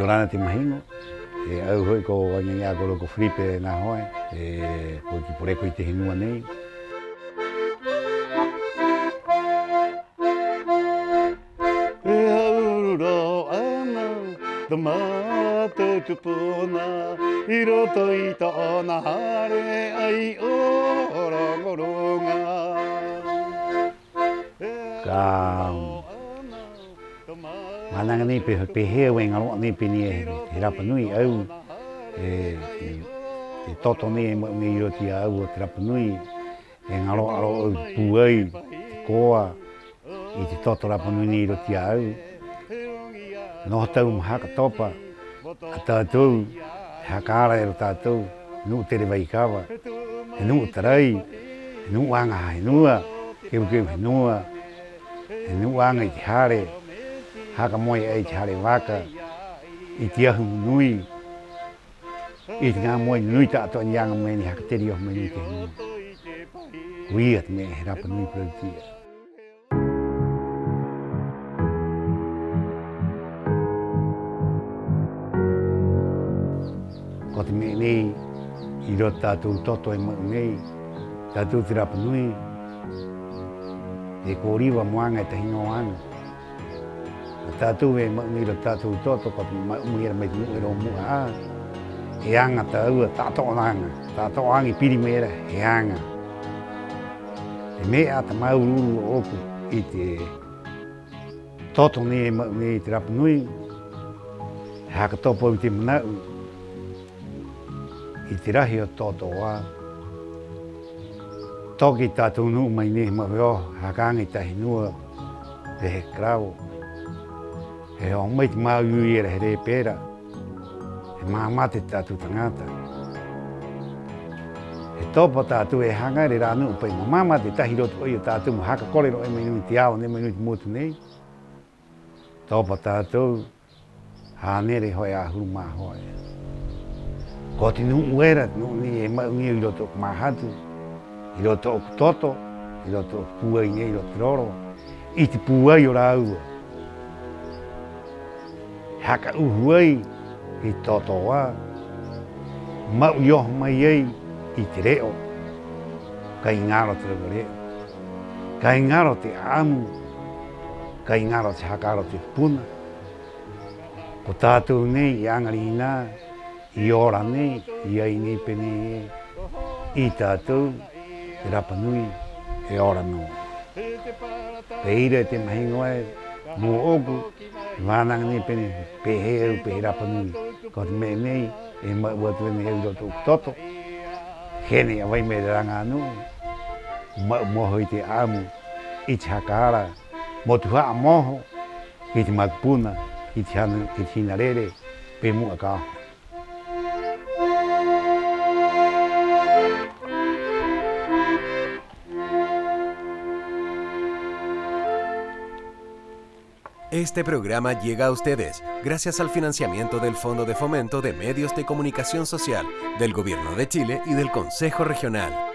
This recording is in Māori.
Ahora te imagino, eu fui con baña con Felipe Nahoe, porque por eso te hinua nei. Tomate tupona, iroto ito na hare ai ora goronga. Manang ni pe weng alo ni pe ni Rapa nui au toto ni ni roti au Rapa nui alo puai koa i te toto Rapa nui ni roti au no tau mahaka topa a tātou hakara e tātou nu tere Vaikava nu tarai nu anga nua keu nua nu anga i te hare haka moi ai te hare waka i te ahu nui i te ngā moi nui tātou anianga me ni haka teri ohu me nui te nui uiat me Rapa nui prautia. Ko te me nei i roto tātou toto e mau nei tātou te Rapa nui e kōriwa moanga e tahino anga. Tātou e mau nei roto tātou toto ko te mau muira me te mu e ro mua a e anga tāua tātou anga tātou anga i piri mera e anga e mea ta mau ruru o oku i te toto nei e mau nei te Rapa nui e haka topo i te manau i te rahi o toto wā. Toki tātou nuu mai nei mawe o hakangi tahi nua e he krau. E o mai te mau iui era he re pera. E māmate tātou tangata. E topo tātou e hangare rā nuu pai ma māmate tahi roto oi o tātou mo haka korero e mai nui te ao ne mai nui te motu nei. Topo tātou hānere hoi a huru mā hoi. Ko te nuu uera, nuu ni e mau ni i roto o mahatu, i roto o toto, i roto o puai nei, i roto roro, i te puai o rāua. Haka uhuai i toto wā, mau ioho mai ei i te reo, ka i ngaro te reo, ka i ngaro te amu, ka i ngaro te hakaro te puna. Ko tātou nei i angari i nā, i ora nei, i ai nei pene e, i tātou, te Rapa nui, e ora no. Pe ira te mahingoa e, mō oku, e wānanga nei pene, pe he au, pe Rapa nui. Ko te me nei, e mau atu ene heu roto toto, hene a wai me ranga anu, mau moho i te amu, i te hakara, mo tu haa moho, i te makpuna, i te hinarere, pe mua kaho. Este programa llega a ustedes gracias al financiamiento del Fondo de Fomento de Medios de Comunicación Social del Gobierno de Chile y del Consejo Regional.